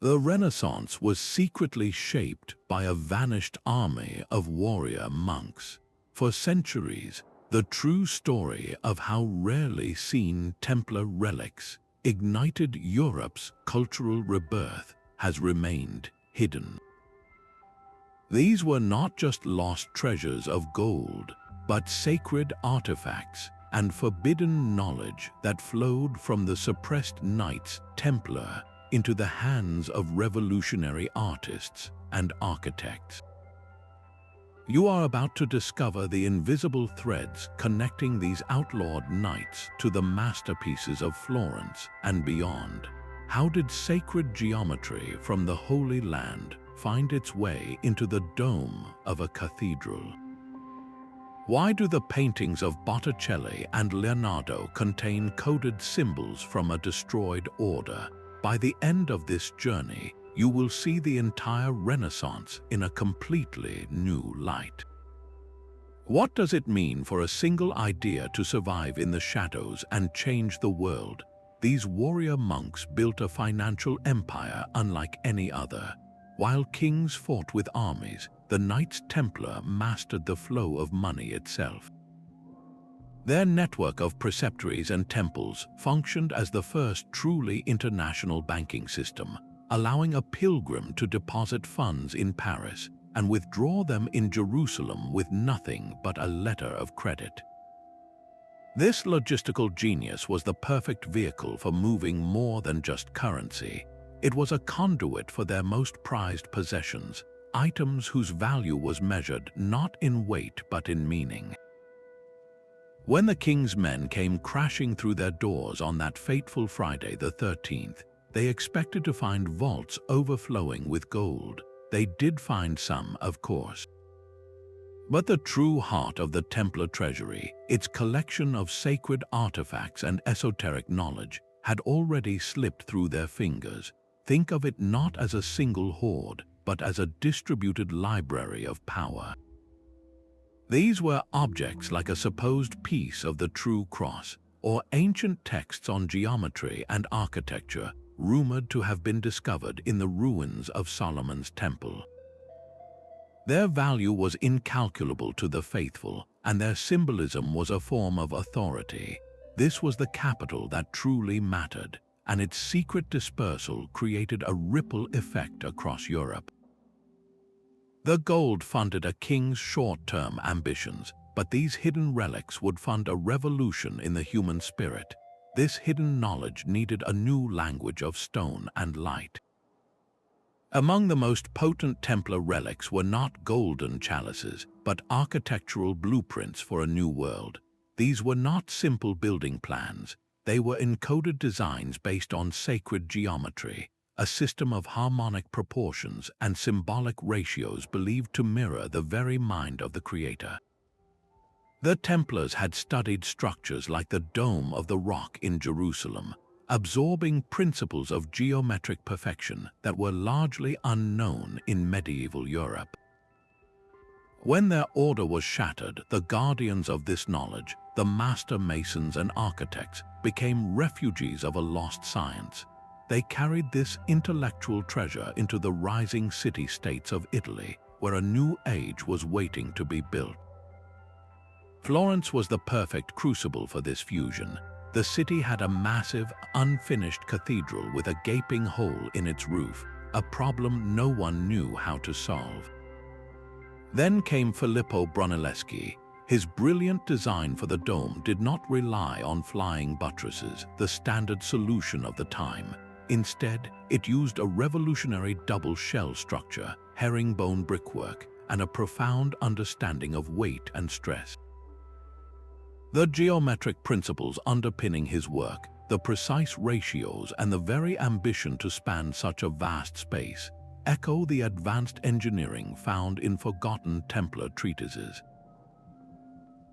The Renaissance was secretly shaped by a vanished army of warrior monks. For centuries, the true story of how rarely seen Templar relics ignited Europe's cultural rebirth has remained hidden. These were not just lost treasures of gold, but sacred artifacts and forbidden knowledge that flowed from the suppressed Knights Templar into the hands of revolutionary artists and architects. You are about to discover the invisible threads connecting these outlawed knights to the masterpieces of Florence and beyond. How did sacred geometry from the Holy Land find its way into the dome of a cathedral? Why do the paintings of Botticelli and Leonardo contain coded symbols from a destroyed order? By the end of this journey, you will see the entire Renaissance in a completely new light. What does it mean for a single idea to survive in the shadows and change the world? These warrior monks built a financial empire unlike any other. While kings fought with armies, the Knights Templar mastered the flow of money itself. Their network of preceptories and temples functioned as the first truly international banking system, allowing a pilgrim to deposit funds in Paris and withdraw them in Jerusalem with nothing but a letter of credit. This logistical genius was the perfect vehicle for moving more than just currency. It was a conduit for their most prized possessions, items whose value was measured not in weight but in meaning. When the king's men came crashing through their doors on that fateful Friday the 13th, they expected to find vaults overflowing with gold. They did find some, of course. But the true heart of the Templar treasury, its collection of sacred artifacts and esoteric knowledge, had already slipped through their fingers. Think of it not as a single hoard, but as a distributed library of power. These were objects like a supposed piece of the true cross, or ancient texts on geometry and architecture, rumored to have been discovered in the ruins of Solomon's temple. Their value was incalculable to the faithful, and their symbolism was a form of authority. This was the capital that truly mattered, and its secret dispersal created a ripple effect across Europe. The gold funded a king's short-term ambitions, but these hidden relics would fund a revolution in the human spirit. This hidden knowledge needed a new language of stone and light. Among the most potent Templar relics were not golden chalices, but architectural blueprints for a new world. These were not simple building plans. They were encoded designs based on sacred geometry, a system of harmonic proportions and symbolic ratios believed to mirror the very mind of the Creator. The Templars had studied structures like the Dome of the Rock in Jerusalem, absorbing principles of geometric perfection that were largely unknown in medieval Europe. When their order was shattered, the guardians of this knowledge, the master masons and architects, became refugees of a lost science. They carried this intellectual treasure into the rising city-states of Italy, where a new age was waiting to be built. Florence was the perfect crucible for this fusion. The city had a massive, unfinished cathedral with a gaping hole in its roof, a problem no one knew how to solve. Then came Filippo Brunelleschi. His brilliant design for the dome did not rely on flying buttresses, the standard solution of the time. Instead, it used a revolutionary double shell structure, herringbone brickwork, and a profound understanding of weight and stress. The geometric principles underpinning his work, the precise ratios, and the very ambition to span such a vast space, echo the advanced engineering found in forgotten Templar treatises.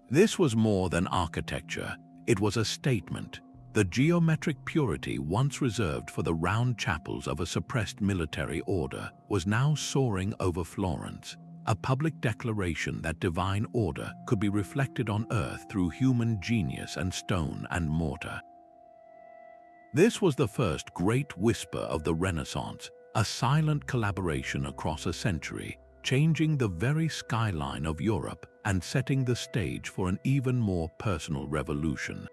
This was more than architecture, it was a statement. The geometric purity once reserved for the round chapels of a suppressed military order was now soaring over Florence, a public declaration that divine order could be reflected on earth through human genius and stone and mortar. This was the first great whisper of the Renaissance, a silent collaboration across a century, changing the very skyline of Europe and setting the stage for an even more personal revolution.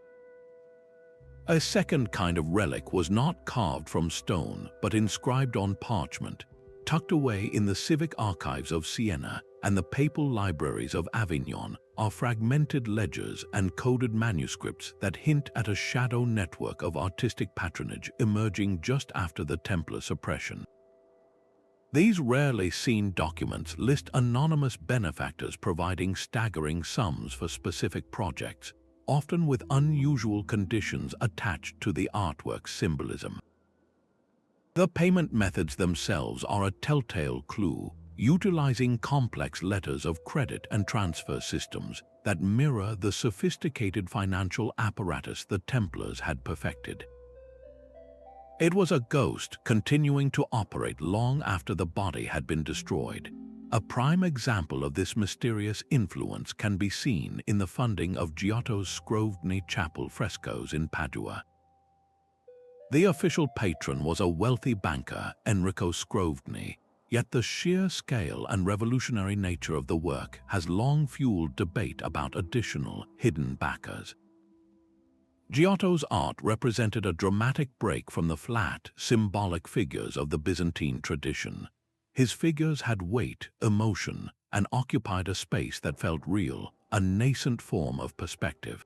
A second kind of relic was not carved from stone but inscribed on parchment, tucked away in the civic archives of Siena and the papal libraries of Avignon are fragmented ledgers and coded manuscripts that hint at a shadow network of artistic patronage emerging just after the Templar suppression. These rarely seen documents list anonymous benefactors providing staggering sums for specific projects, often with unusual conditions attached to the artwork's symbolism. The payment methods themselves are a telltale clue, utilizing complex letters of credit and transfer systems that mirror the sophisticated financial apparatus the Templars had perfected. It was a ghost continuing to operate long after the body had been destroyed. A prime example of this mysterious influence can be seen in the funding of Giotto's Scrovegni chapel frescoes in Padua. The official patron was a wealthy banker, Enrico Scrovegni, yet the sheer scale and revolutionary nature of the work has long fueled debate about additional, hidden backers. Giotto's art represented a dramatic break from the flat, symbolic figures of the Byzantine tradition. His figures had weight, emotion, and occupied a space that felt real, a nascent form of perspective.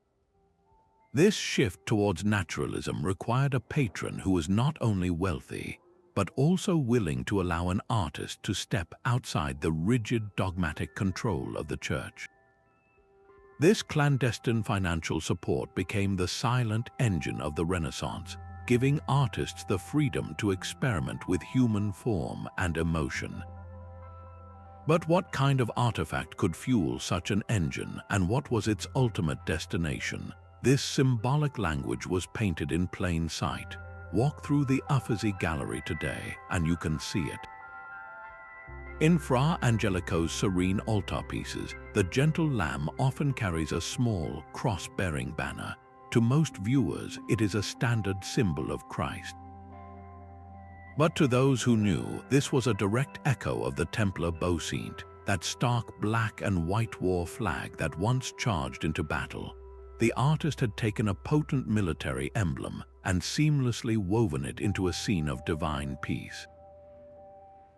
This shift towards naturalism required a patron who was not only wealthy, but also willing to allow an artist to step outside the rigid dogmatic control of the church. This clandestine financial support became the silent engine of the Renaissance, giving artists the freedom to experiment with human form and emotion. But what kind of artifact could fuel such an engine, and what was its ultimate destination? This symbolic language was painted in plain sight. Walk through the Uffizi Gallery today, and you can see it. In Fra Angelico's serene altarpieces, the gentle lamb often carries a small, cross-bearing banner. To most viewers, it is a standard symbol of Christ. But to those who knew, this was a direct echo of the Templar beau saint, that stark black and white war flag that once charged into battle. The artist had taken a potent military emblem and seamlessly woven it into a scene of divine peace.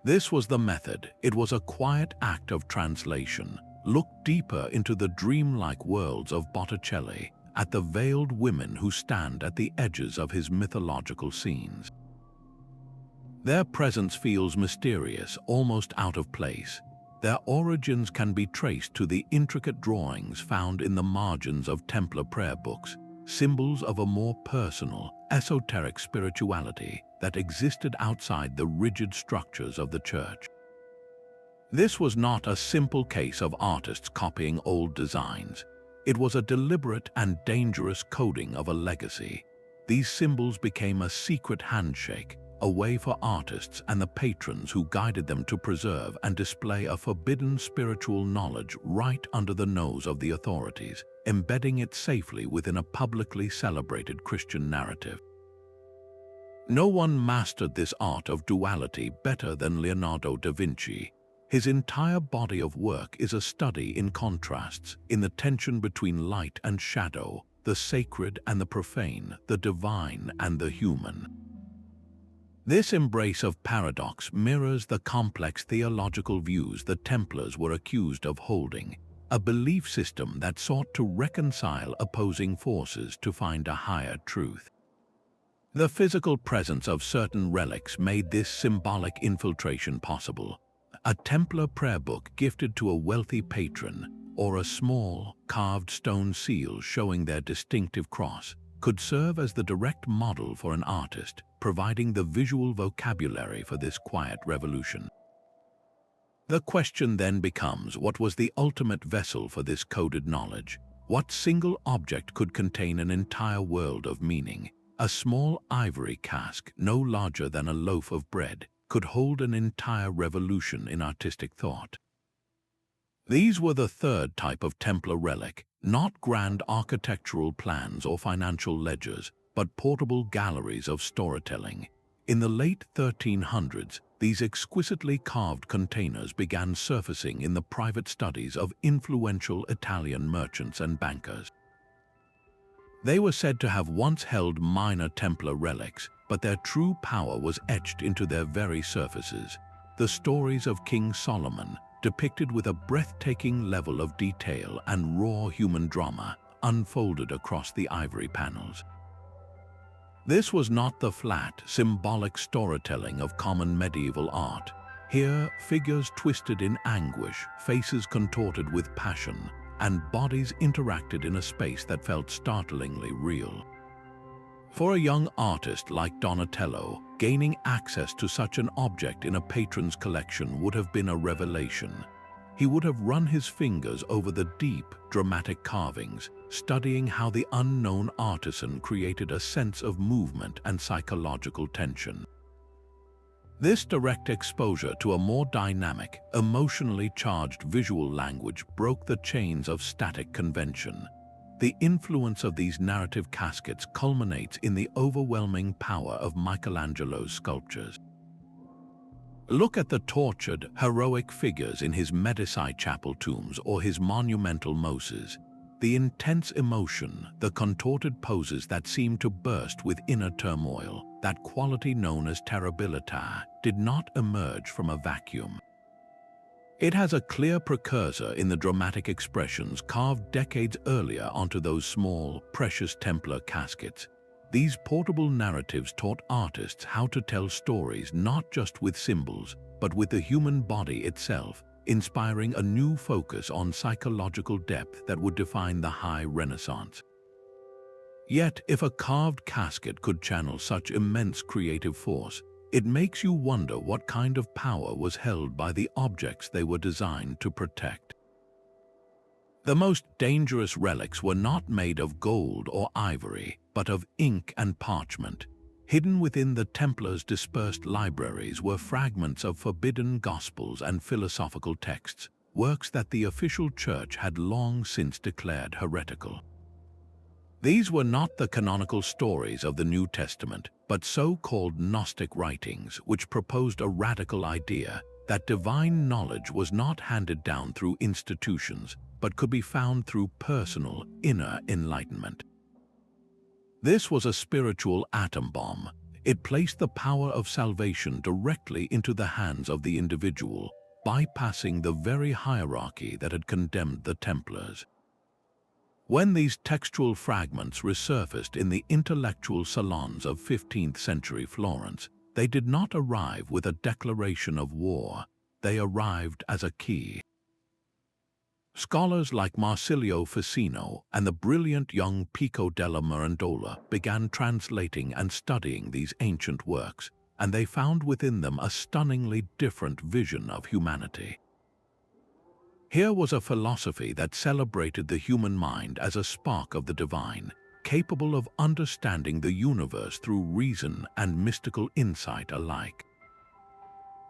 This was the method. It was a quiet act of translation. Look deeper into the dreamlike worlds of Botticelli, at the veiled women who stand at the edges of his mythological scenes. Their presence feels mysterious, almost out of place. Their origins can be traced to the intricate drawings found in the margins of Templar prayer books, symbols of a more personal, esoteric spirituality that existed outside the rigid structures of the church. This was not a simple case of artists copying old designs. It was a deliberate and dangerous coding of a legacy. These symbols became a secret handshake, a way for artists and the patrons who guided them to preserve and display a forbidden spiritual knowledge right under the nose of the authorities, embedding it safely within a publicly celebrated Christian narrative. No one mastered this art of duality better than Leonardo da Vinci. His entire body of work is a study in contrasts, in the tension between light and shadow, the sacred and the profane, the divine and the human. This embrace of paradox mirrors the complex theological views the Templars were accused of holding, a belief system that sought to reconcile opposing forces to find a higher truth. The physical presence of certain relics made this symbolic infiltration possible. A Templar prayer book gifted to a wealthy patron, or a small, carved stone seal showing their distinctive cross, could serve as the direct model for an artist, providing the visual vocabulary for this quiet revolution. The question then becomes, what was the ultimate vessel for this coded knowledge? What single object could contain an entire world of meaning? A small ivory cask, no larger than a loaf of bread, could hold an entire revolution in artistic thought. These were the third type of Templar relic, not grand architectural plans or financial ledgers, but portable galleries of storytelling. In the late 1300s, these exquisitely carved containers began surfacing in the private studies of influential Italian merchants and bankers. They were said to have once held minor Templar relics, but their true power was etched into their very surfaces. The stories of King Solomon, depicted with a breathtaking level of detail and raw human drama, unfolded across the ivory panels. This was not the flat, symbolic storytelling of common medieval art. Here, figures twisted in anguish, faces contorted with passion, and bodies interacted in a space that felt startlingly real. For a young artist like Donatello, gaining access to such an object in a patron's collection would have been a revelation. He would have run his fingers over the deep, dramatic carvings, studying how the unknown artisan created a sense of movement and psychological tension. This direct exposure to a more dynamic, emotionally charged visual language broke the chains of static convention. The influence of these narrative caskets culminates in the overwhelming power of Michelangelo's sculptures. Look at the tortured, heroic figures in his Medici chapel tombs or his monumental mosses. The intense emotion, the contorted poses that seem to burst with inner turmoil, that quality known as terribilità, did not emerge from a vacuum. It has a clear precursor in the dramatic expressions carved decades earlier onto those small, precious Templar caskets. These portable narratives taught artists how to tell stories not just with symbols, but with the human body itself, inspiring a new focus on psychological depth that would define the High Renaissance. Yet, if a carved casket could channel such immense creative force, it makes you wonder what kind of power was held by the objects they were designed to protect. The most dangerous relics were not made of gold or ivory, but of ink and parchment. Hidden within the Templars' dispersed libraries were fragments of forbidden gospels and philosophical texts, works that the official church had long since declared heretical. These were not the canonical stories of the New Testament, but so-called Gnostic writings, which proposed a radical idea that divine knowledge was not handed down through institutions, but could be found through personal, inner enlightenment. This was a spiritual atom bomb. It placed the power of salvation directly into the hands of the individual, bypassing the very hierarchy that had condemned the Templars. When these textual fragments resurfaced in the intellectual salons of 15th century Florence, they did not arrive with a declaration of war. They arrived as a key. Scholars like Marsilio Ficino and the brilliant young Pico della Mirandola began translating and studying these ancient works, and they found within them a stunningly different vision of humanity. Here was a philosophy that celebrated the human mind as a spark of the divine, capable of understanding the universe through reason and mystical insight alike.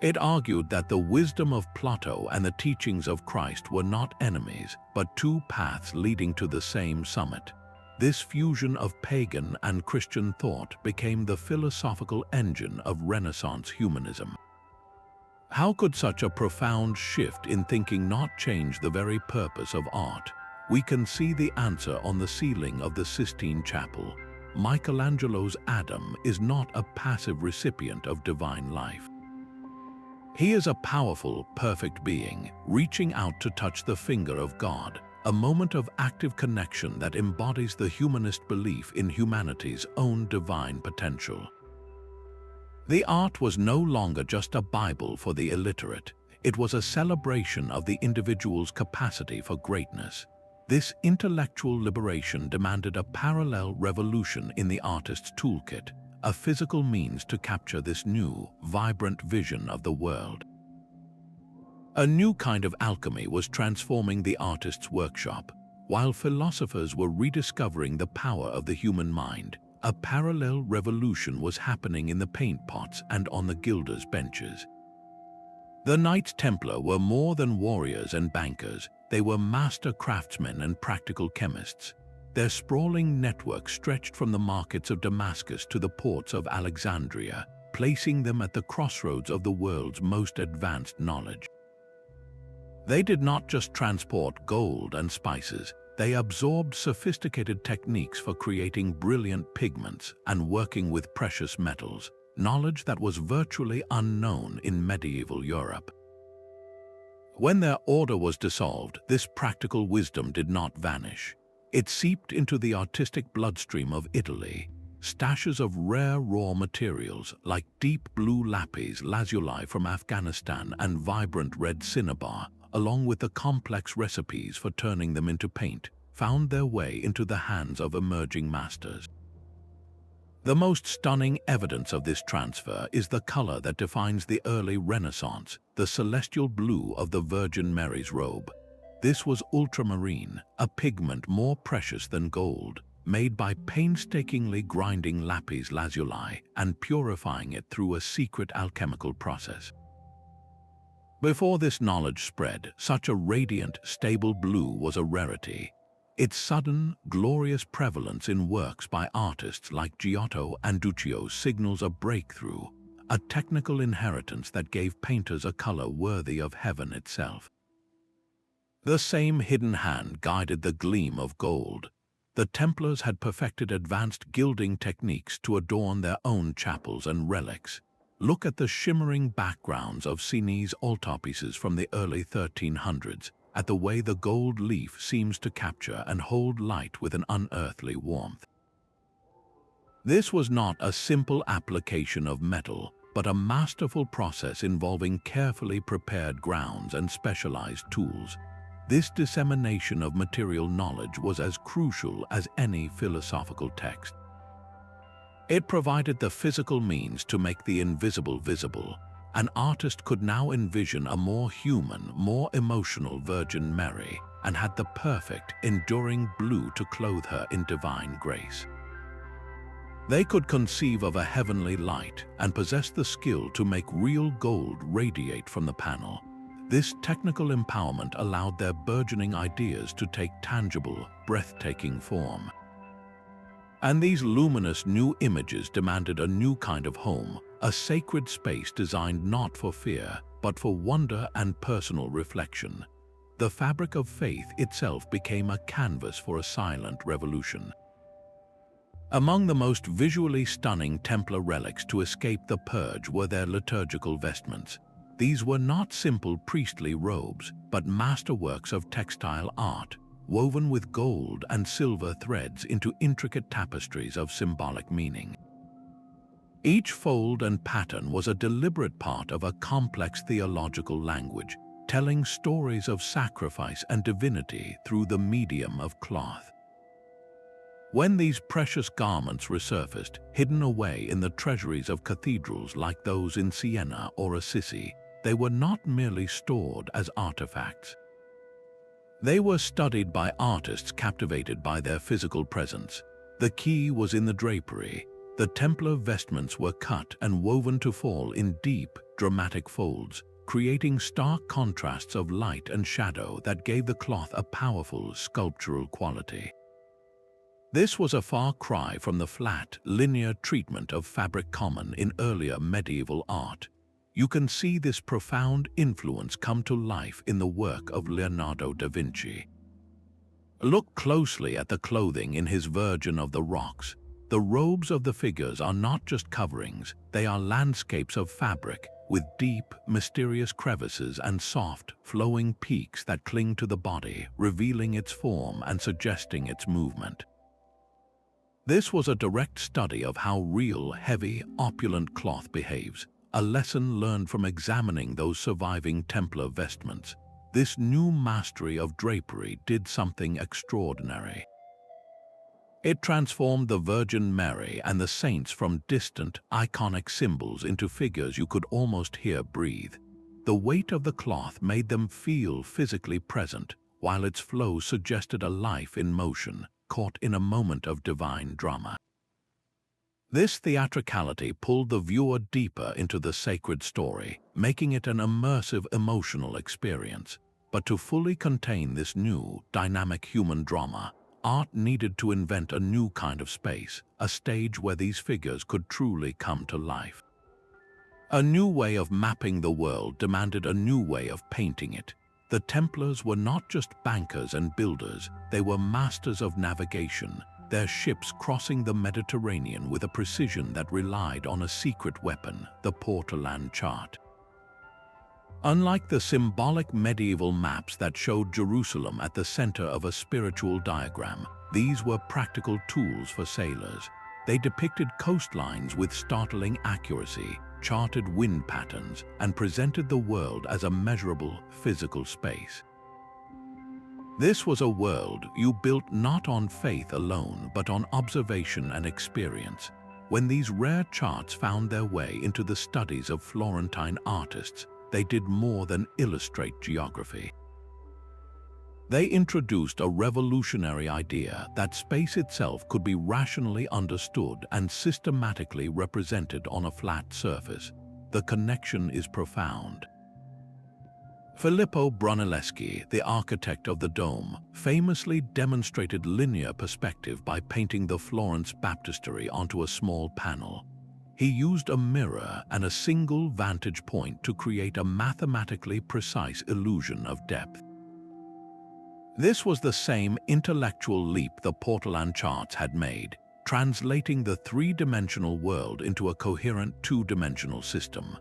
It argued that the wisdom of Plato and the teachings of Christ were not enemies, but two paths leading to the same summit. This fusion of pagan and Christian thought became the philosophical engine of Renaissance humanism. How could such a profound shift in thinking not change the very purpose of art? We can see the answer on the ceiling of the Sistine Chapel. Michelangelo's Adam is not a passive recipient of divine life. He is a powerful, perfect being, reaching out to touch the finger of God, a moment of active connection that embodies the humanist belief in humanity's own divine potential. The art was no longer just a Bible for the illiterate. It was a celebration of the individual's capacity for greatness. This intellectual liberation demanded a parallel revolution in the artist's toolkit, a physical means to capture this new, vibrant vision of the world. A new kind of alchemy was transforming the artist's workshop. While philosophers were rediscovering the power of the human mind, a parallel revolution was happening in the paint pots and on the gilders' benches. The Knights Templar were more than warriors and bankers. They were master craftsmen and practical chemists. Their sprawling network stretched from the markets of Damascus to the ports of Alexandria, placing them at the crossroads of the world's most advanced knowledge. They did not just transport gold and spices, they absorbed sophisticated techniques for creating brilliant pigments and working with precious metals, knowledge that was virtually unknown in medieval Europe. When their order was dissolved, this practical wisdom did not vanish. It seeped into the artistic bloodstream of Italy. Stashes of rare raw materials like deep blue lapis lazuli from Afghanistan and vibrant red cinnabar, along with the complex recipes for turning them into paint, found their way into the hands of emerging masters. The most stunning evidence of this transfer is the color that defines the early Renaissance, the celestial blue of the Virgin Mary's robe. This was ultramarine, a pigment more precious than gold, made by painstakingly grinding lapis lazuli and purifying it through a secret alchemical process. Before this knowledge spread, such a radiant, stable blue was a rarity. Its sudden, glorious prevalence in works by artists like Giotto and Duccio signals a breakthrough, a technical inheritance that gave painters a color worthy of heaven itself. The same hidden hand guided the gleam of gold. The Templars had perfected advanced gilding techniques to adorn their own chapels and relics. Look at the shimmering backgrounds of Sienese altarpieces from the early 1300s, at the way the gold leaf seems to capture and hold light with an unearthly warmth. This was not a simple application of metal, but a masterful process involving carefully prepared grounds and specialized tools. This dissemination of material knowledge was as crucial as any philosophical text. It provided the physical means to make the invisible visible. An artist could now envision a more human, more emotional Virgin Mary and had the perfect, enduring blue to clothe her in divine grace. They could conceive of a heavenly light and possess the skill to make real gold radiate from the panel. This technical empowerment allowed their burgeoning ideas to take tangible, breathtaking form. And these luminous new images demanded a new kind of home, a sacred space designed not for fear, but for wonder and personal reflection. The fabric of faith itself became a canvas for a silent revolution. Among the most visually stunning Templar relics to escape the purge were their liturgical vestments. These were not simple priestly robes, but masterworks of textile art, woven with gold and silver threads into intricate tapestries of symbolic meaning. Each fold and pattern was a deliberate part of a complex theological language, telling stories of sacrifice and divinity through the medium of cloth. When these precious garments resurfaced, hidden away in the treasuries of cathedrals like those in Siena or Assisi, they were not merely stored as artifacts. They were studied by artists captivated by their physical presence. The key was in the drapery. The Templar vestments were cut and woven to fall in deep, dramatic folds, creating stark contrasts of light and shadow that gave the cloth a powerful sculptural quality. This was a far cry from the flat, linear treatment of fabric common in earlier medieval art. You can see this profound influence come to life in the work of Leonardo da Vinci. Look closely at the clothing in his Virgin of the Rocks. The robes of the figures are not just coverings, they are landscapes of fabric with deep, mysterious crevices and soft, flowing peaks that cling to the body, revealing its form and suggesting its movement. This was a direct study of how real, heavy, opulent cloth behaves, a lesson learned from examining those surviving Templar vestments. This new mastery of drapery did something extraordinary. It transformed the Virgin Mary and the saints from distant, iconic symbols into figures you could almost hear breathe. The weight of the cloth made them feel physically present, while its flow suggested a life in motion, caught in a moment of divine drama. This theatricality pulled the viewer deeper into the sacred story, making it an immersive emotional experience. But to fully contain this new, dynamic human drama, art needed to invent a new kind of space, a stage where these figures could truly come to life. A new way of mapping the world demanded a new way of painting it. The Templars were not just bankers and builders, they were masters of navigation, their ships crossing the Mediterranean with a precision that relied on a secret weapon, the Portolan chart. Unlike the symbolic medieval maps that showed Jerusalem at the center of a spiritual diagram, these were practical tools for sailors. They depicted coastlines with startling accuracy, charted wind patterns, and presented the world as a measurable physical space. This was a world you built not on faith alone, but on observation and experience. When these rare charts found their way into the studies of Florentine artists, they did more than illustrate geography. They introduced a revolutionary idea that space itself could be rationally understood and systematically represented on a flat surface. The connection is profound. Filippo Brunelleschi, the architect of the dome, famously demonstrated linear perspective by painting the Florence baptistery onto a small panel. He used a mirror and a single vantage point to create a mathematically precise illusion of depth. This was the same intellectual leap the Portolan charts had made, translating the three-dimensional world into a coherent two-dimensional system.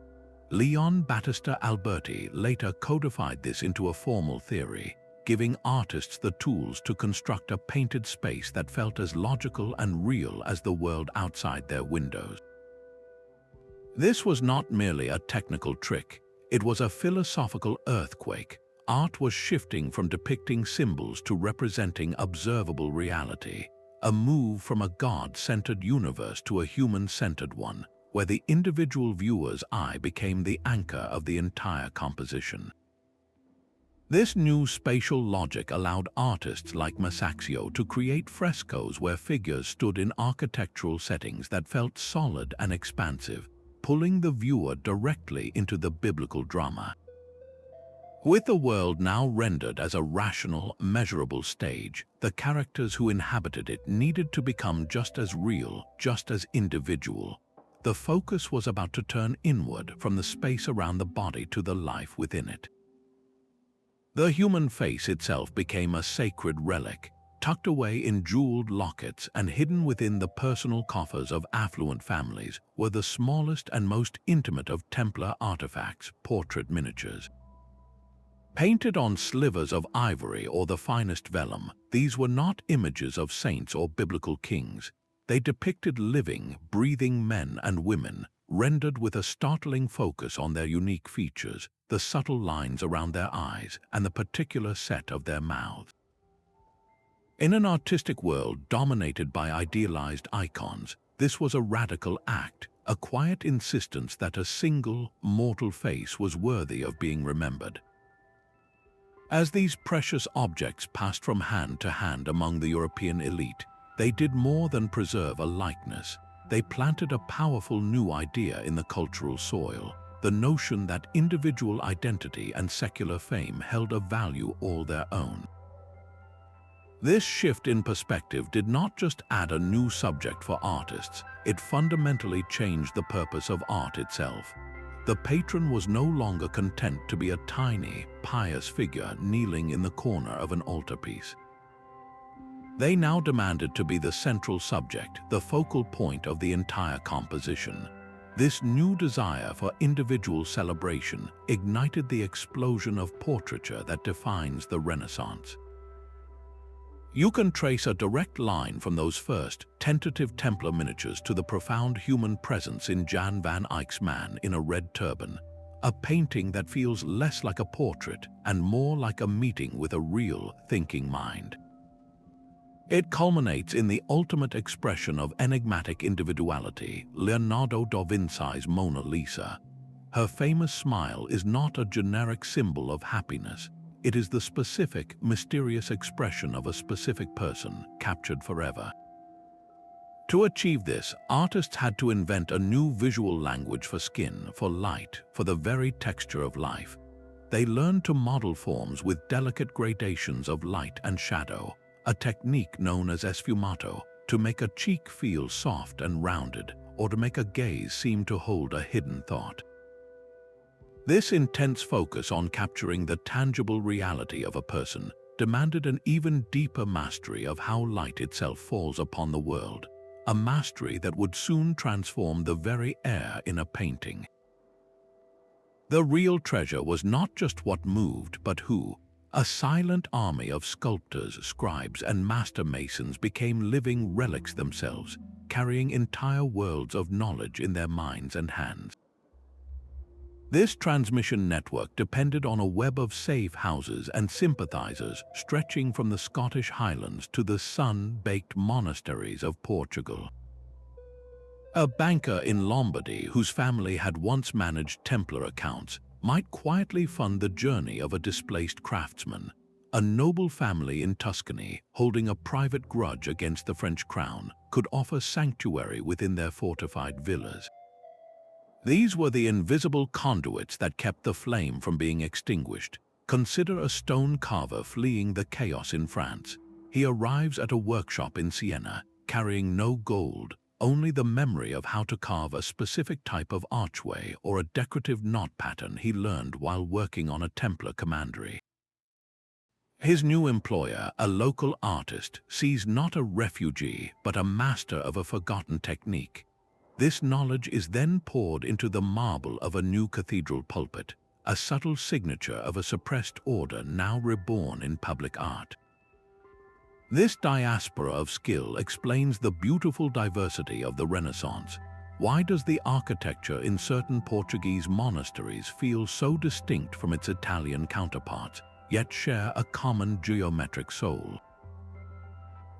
Leon Battista Alberti later codified this into a formal theory, giving artists the tools to construct a painted space that felt as logical and real as the world outside their windows. This was not merely a technical trick, it was a philosophical earthquake. Art was shifting from depicting symbols to representing observable reality, a move from a God-centered universe to a human-centered one, where the individual viewer's eye became the anchor of the entire composition. This new spatial logic allowed artists like Masaccio to create frescoes where figures stood in architectural settings that felt solid and expansive, pulling the viewer directly into the biblical drama. With the world now rendered as a rational, measurable stage, the characters who inhabited it needed to become just as real, just as individual. The focus was about to turn inward from the space around the body to the life within it. The human face itself became a sacred relic, tucked away in jeweled lockets and hidden within the personal coffers of affluent families were the smallest and most intimate of Templar artifacts, portrait miniatures. Painted on slivers of ivory or the finest vellum, these were not images of saints or biblical kings. They depicted living, breathing men and women, rendered with a startling focus on their unique features, the subtle lines around their eyes, and the particular set of their mouths. In an artistic world dominated by idealized icons, this was a radical act, a quiet insistence that a single, mortal face was worthy of being remembered. As these precious objects passed from hand to hand among the European elite, they did more than preserve a likeness. They planted a powerful new idea in the cultural soil, the notion that individual identity and secular fame held a value all their own. This shift in perspective did not just add a new subject for artists, it fundamentally changed the purpose of art itself. The patron was no longer content to be a tiny, pious figure kneeling in the corner of an altarpiece. They now demanded to be the central subject, the focal point of the entire composition. This new desire for individual celebration ignited the explosion of portraiture that defines the Renaissance. You can trace a direct line from those first, tentative Templar miniatures to the profound human presence in Jan van Eyck's Man in a Red Turban, a painting that feels less like a portrait and more like a meeting with a real, thinking mind. It culminates in the ultimate expression of enigmatic individuality, Leonardo da Vinci's Mona Lisa. Her famous smile is not a generic symbol of happiness. It is the specific, mysterious expression of a specific person, captured forever. To achieve this, artists had to invent a new visual language for skin, for light, for the very texture of life. They learned to model forms with delicate gradations of light and shadow, a technique known as sfumato, to make a cheek feel soft and rounded, or to make a gaze seem to hold a hidden thought. This intense focus on capturing the tangible reality of a person demanded an even deeper mastery of how light itself falls upon the world, a mastery that would soon transform the very air in a painting. The real treasure was not just what moved, but who. A silent army of sculptors, scribes, and master masons became living relics themselves, carrying entire worlds of knowledge in their minds and hands. This transmission network depended on a web of safe houses and sympathizers stretching from the Scottish Highlands to the sun-baked monasteries of Portugal. A banker in Lombardy whose family had once managed Templar accounts might quietly fund the journey of a displaced craftsman. A noble family in Tuscany, holding a private grudge against the French crown, could offer sanctuary within their fortified villas. These were the invisible conduits that kept the flame from being extinguished. Consider a stone carver fleeing the chaos in France. He arrives at a workshop in Siena, carrying no gold, only the memory of how to carve a specific type of archway or a decorative knot pattern he learned while working on a Templar commandery. His new employer, a local artist, sees not a refugee but a master of a forgotten technique. This knowledge is then poured into the marble of a new cathedral pulpit, a subtle signature of a suppressed order now reborn in public art. This diaspora of skill explains the beautiful diversity of the Renaissance. Why does the architecture in certain Portuguese monasteries feel so distinct from its Italian counterparts, yet share a common geometric soul?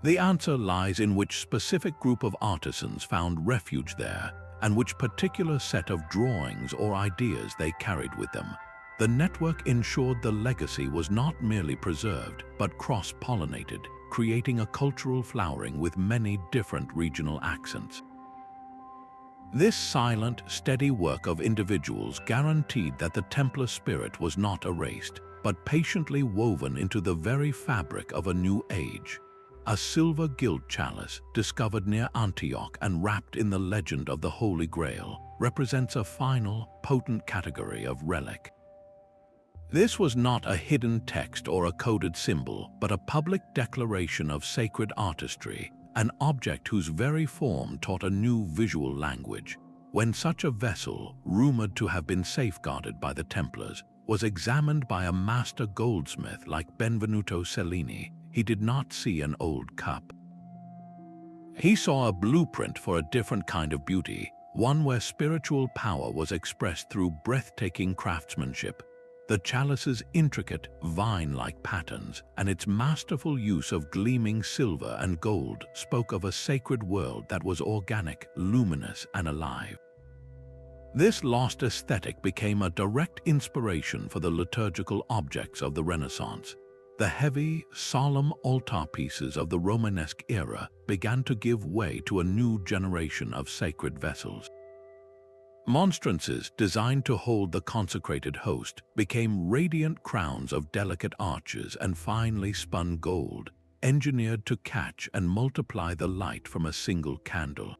The answer lies in which specific group of artisans found refuge there, and which particular set of drawings or ideas they carried with them. The network ensured the legacy was not merely preserved, but cross-pollinated, creating a cultural flowering with many different regional accents. This silent, steady work of individuals guaranteed that the Templar spirit was not erased, but patiently woven into the very fabric of a new age. A silver gilt chalice, discovered near Antioch and wrapped in the legend of the Holy Grail, represents a final, potent category of relic. This was not a hidden text or a coded symbol, but a public declaration of sacred artistry, an object whose very form taught a new visual language. When such a vessel, rumored to have been safeguarded by the Templars, was examined by a master goldsmith like Benvenuto Cellini, he did not see an old cup. He saw a blueprint for a different kind of beauty, one where spiritual power was expressed through breathtaking craftsmanship. The chalice's intricate, vine-like patterns and its masterful use of gleaming silver and gold spoke of a sacred world that was organic, luminous, and alive. This lost aesthetic became a direct inspiration for the liturgical objects of the Renaissance. The heavy, solemn altarpieces of the Romanesque era began to give way to a new generation of sacred vessels. Monstrances designed to hold the consecrated host became radiant crowns of delicate arches and finely spun gold, engineered to catch and multiply the light from a single candle.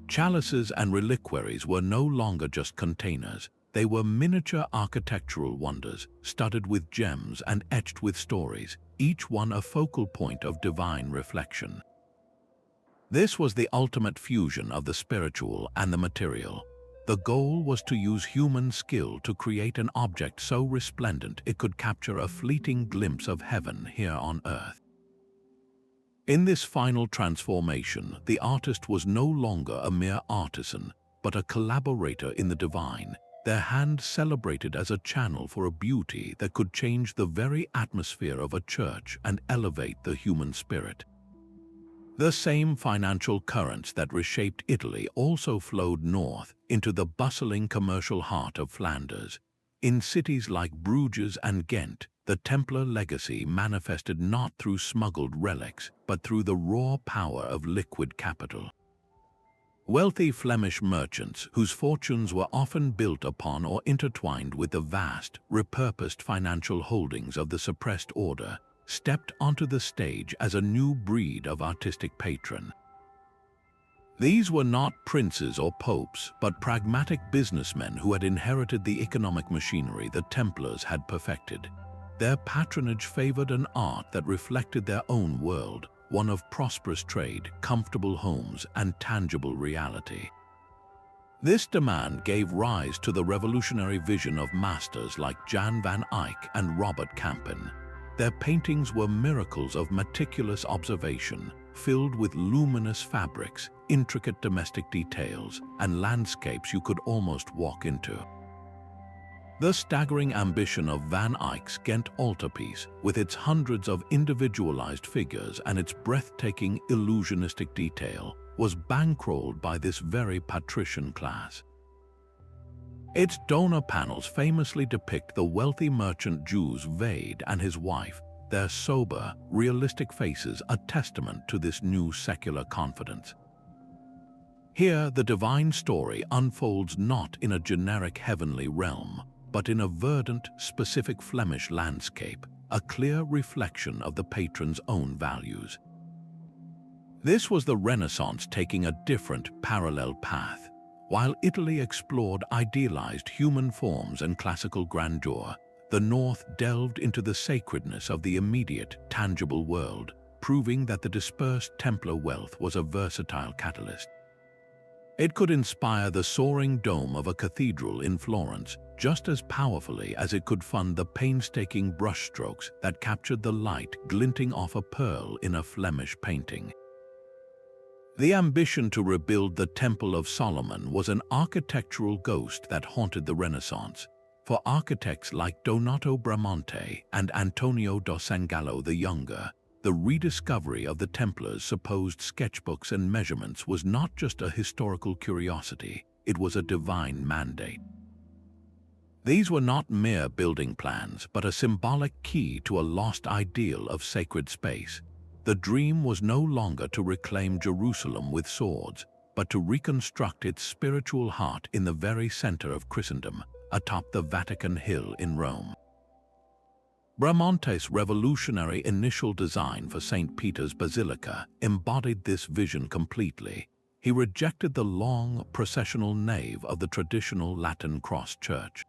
Chalices and reliquaries were no longer just containers. They were miniature architectural wonders, studded with gems and etched with stories, each one a focal point of divine reflection. This was the ultimate fusion of the spiritual and the material. The goal was to use human skill to create an object so resplendent it could capture a fleeting glimpse of heaven here on earth. In this final transformation, the artist was no longer a mere artisan, but a collaborator in the divine, their hand celebrated as a channel for a beauty that could change the very atmosphere of a church and elevate the human spirit. The same financial currents that reshaped Italy also flowed north into the bustling commercial heart of Flanders. In cities like Bruges and Ghent, the Templar legacy manifested not through smuggled relics, but through the raw power of liquid capital. Wealthy Flemish merchants, whose fortunes were often built upon or intertwined with the vast, repurposed financial holdings of the suppressed order, stepped onto the stage as a new breed of artistic patron. These were not princes or popes, but pragmatic businessmen who had inherited the economic machinery the Templars had perfected. Their patronage favored an art that reflected their own world, one of prosperous trade, comfortable homes, and tangible reality. This demand gave rise to the revolutionary vision of masters like Jan van Eyck and Robert Campin. Their paintings were miracles of meticulous observation, filled with luminous fabrics, intricate domestic details, and landscapes you could almost walk into. The staggering ambition of Van Eyck's Ghent altarpiece, with its hundreds of individualized figures and its breathtaking illusionistic detail, was bankrolled by this very patrician class. Its donor panels famously depict the wealthy merchant Jews Vade and his wife, their sober, realistic faces a testament to this new secular confidence. Here, the divine story unfolds not in a generic heavenly realm, but in a verdant, specific Flemish landscape, a clear reflection of the patron's own values. This was the Renaissance taking a different, parallel path. While Italy explored idealized human forms and classical grandeur, the North delved into the sacredness of the immediate, tangible world, proving that the dispersed Templar wealth was a versatile catalyst. It could inspire the soaring dome of a cathedral in Florence just as powerfully as it could fund the painstaking brushstrokes that captured the light glinting off a pearl in a Flemish painting. The ambition to rebuild the Temple of Solomon was an architectural ghost that haunted the Renaissance. For architects like Donato Bramante and Antonio da Sangallo the Younger, the rediscovery of the Templars' supposed sketchbooks and measurements was not just a historical curiosity, it was a divine mandate. These were not mere building plans, but a symbolic key to a lost ideal of sacred space. The dream was no longer to reclaim Jerusalem with swords, but to reconstruct its spiritual heart in the very center of Christendom, atop the Vatican Hill in Rome. Bramante's revolutionary initial design for St. Peter's Basilica embodied this vision completely. He rejected the long, processional nave of the traditional Latin cross church.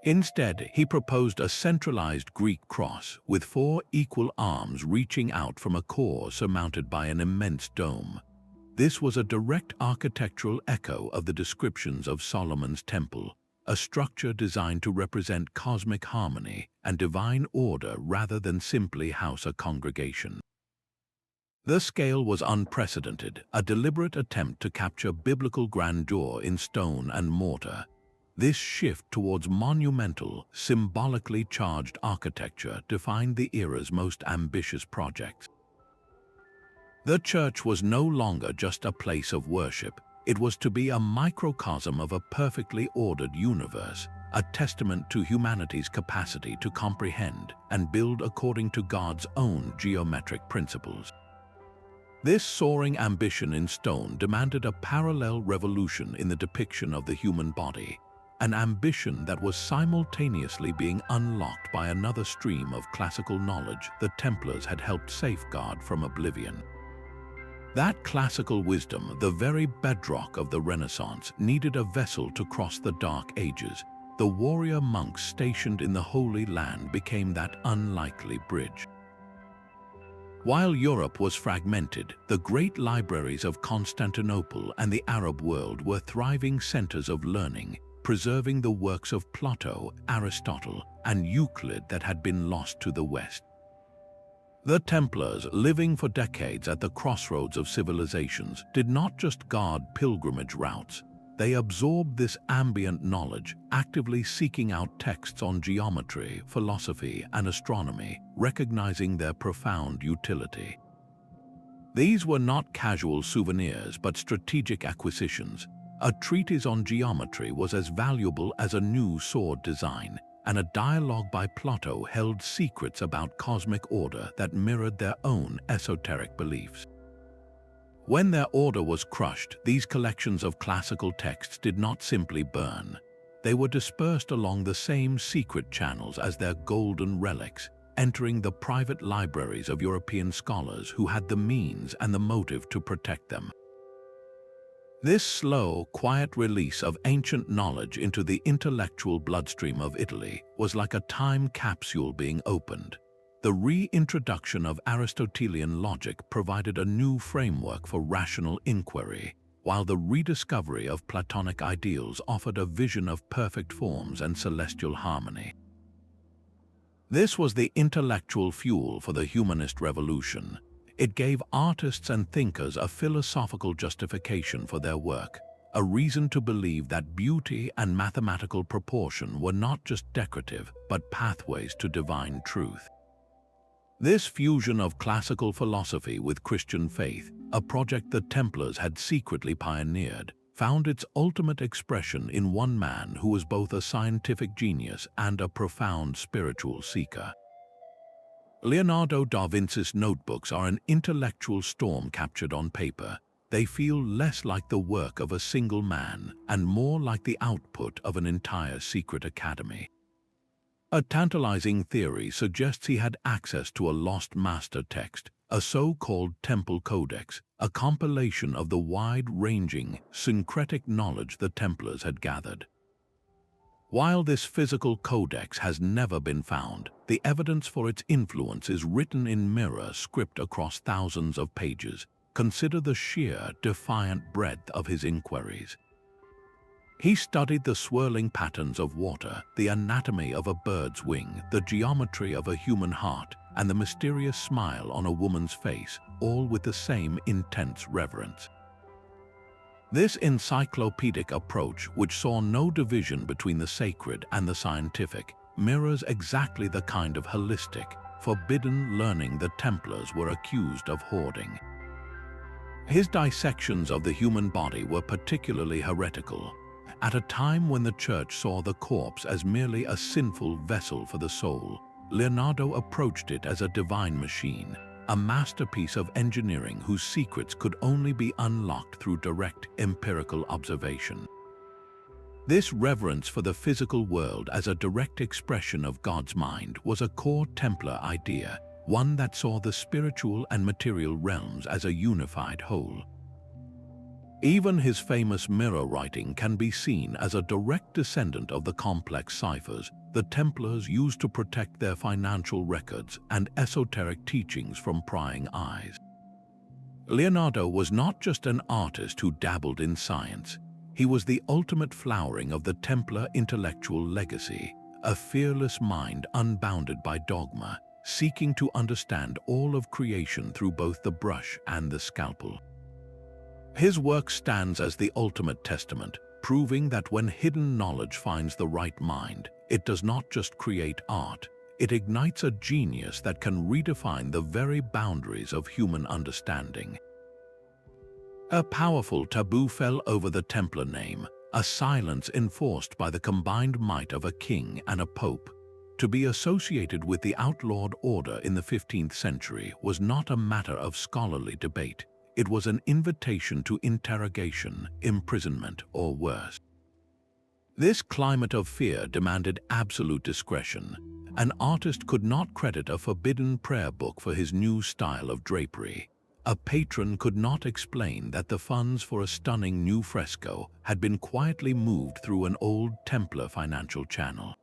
Instead, he proposed a centralized Greek cross with 4 equal arms reaching out from a core surmounted by an immense dome. This was a direct architectural echo of the descriptions of Solomon's Temple, a structure designed to represent cosmic harmony and divine order rather than simply house a congregation. The scale was unprecedented, a deliberate attempt to capture biblical grandeur in stone and mortar. This shift towards monumental, symbolically charged architecture defined the era's most ambitious projects. The church was no longer just a place of worship. It was to be a microcosm of a perfectly ordered universe, a testament to humanity's capacity to comprehend and build according to God's own geometric principles. This soaring ambition in stone demanded a parallel revolution in the depiction of the human body, an ambition that was simultaneously being unlocked by another stream of classical knowledge the Templars had helped safeguard from oblivion. That classical wisdom, the very bedrock of the Renaissance, needed a vessel to cross the Dark Ages. The warrior monks stationed in the Holy Land became that unlikely bridge. While Europe was fragmented, the great libraries of Constantinople and the Arab world were thriving centers of learning, preserving the works of Plato, Aristotle, and Euclid that had been lost to the West. The Templars, living for decades at the crossroads of civilizations, did not just guard pilgrimage routes. They absorbed this ambient knowledge, actively seeking out texts on geometry, philosophy, and astronomy, recognizing their profound utility. These were not casual souvenirs, but strategic acquisitions. A treatise on geometry was as valuable as a new sword design, and a dialogue by Plato held secrets about cosmic order that mirrored their own esoteric beliefs. When their order was crushed, these collections of classical texts did not simply burn. They were dispersed along the same secret channels as their golden relics, entering the private libraries of European scholars who had the means and the motive to protect them. This slow, quiet release of ancient knowledge into the intellectual bloodstream of Italy was like a time capsule being opened. The reintroduction of Aristotelian logic provided a new framework for rational inquiry, while the rediscovery of Platonic ideals offered a vision of perfect forms and celestial harmony. This was the intellectual fuel for the humanist revolution. It gave artists and thinkers a philosophical justification for their work, a reason to believe that beauty and mathematical proportion were not just decorative, but pathways to divine truth. This fusion of classical philosophy with Christian faith, a project the Templars had secretly pioneered, found its ultimate expression in one man who was both a scientific genius and a profound spiritual seeker. Leonardo da Vinci's notebooks are an intellectual storm captured on paper. They feel less like the work of a single man and more like the output of an entire secret academy. A tantalizing theory suggests he had access to a lost master text, a so-called Temple Codex, a compilation of the wide-ranging, syncretic knowledge the Templars had gathered. While this physical codex has never been found, the evidence for its influence is written in mirror script across thousands of pages. Consider the sheer, defiant breadth of his inquiries. He studied the swirling patterns of water, the anatomy of a bird's wing, the geometry of a human heart, and the mysterious smile on a woman's face, all with the same intense reverence. This encyclopedic approach, which saw no division between the sacred and the scientific, mirrors exactly the kind of holistic, forbidden learning the Templars were accused of hoarding. His dissections of the human body were particularly heretical. At a time when the Church saw the corpse as merely a sinful vessel for the soul, Leonardo approached it as a divine machine, a masterpiece of engineering whose secrets could only be unlocked through direct empirical observation. This reverence for the physical world as a direct expression of God's mind was a core Templar idea, one that saw the spiritual and material realms as a unified whole. Even his famous mirror writing can be seen as a direct descendant of the complex ciphers the Templars used to protect their financial records and esoteric teachings from prying eyes. Leonardo was not just an artist who dabbled in science. He was the ultimate flowering of the Templar intellectual legacy, a fearless mind unbounded by dogma, seeking to understand all of creation through both the brush and the scalpel. His work stands as the ultimate testament, proving that when hidden knowledge finds the right mind, it does not just create art, it ignites a genius that can redefine the very boundaries of human understanding. A powerful taboo fell over the Templar name, a silence enforced by the combined might of a king and a pope. To be associated with the outlawed order in the 15th century was not a matter of scholarly debate. It was an invitation to interrogation, imprisonment, or worse. This climate of fear demanded absolute discretion. An artist could not credit a forbidden prayer book for his new style of drapery. A patron could not explain that the funds for a stunning new fresco had been quietly moved through an old Templar financial channel.